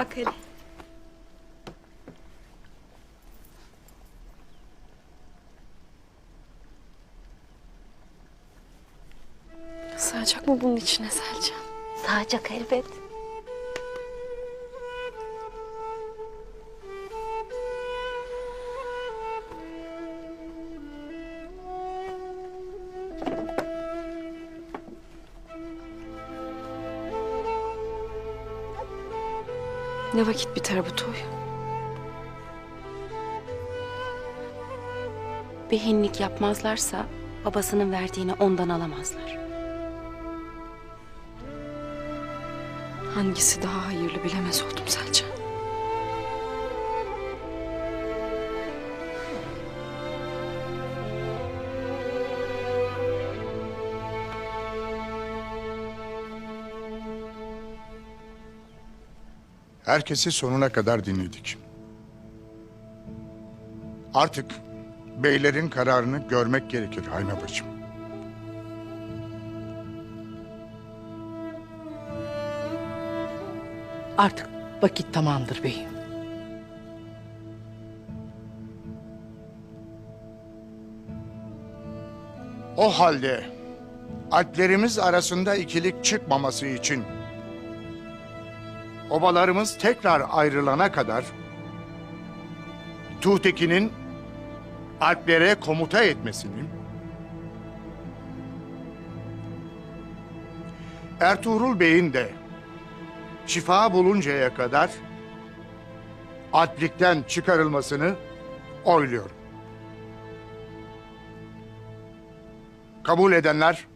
Bak hele. Sığacak mı bunun içine Selcan? Sığacak elbet. Ne vakit biter bu toy? Bir hinlik yapmazlarsa babasının verdiğini ondan alamazlar. Hangisi daha hayırlı bilemez oldum Selcan. Herkesi sonuna kadar dinledik. Artık beylerin kararını görmek gerekir Hayme bacım. Artık vakit tamamdır beyim. O halde alplerimiz arasında ikilik çıkmaması için obalarımız tekrar ayrılana kadar Tuğtekin'in alplere komuta etmesini, Ertuğrul Bey'in de şifa buluncaya kadar alplikten çıkarılmasını oyluyorum. Kabul edenler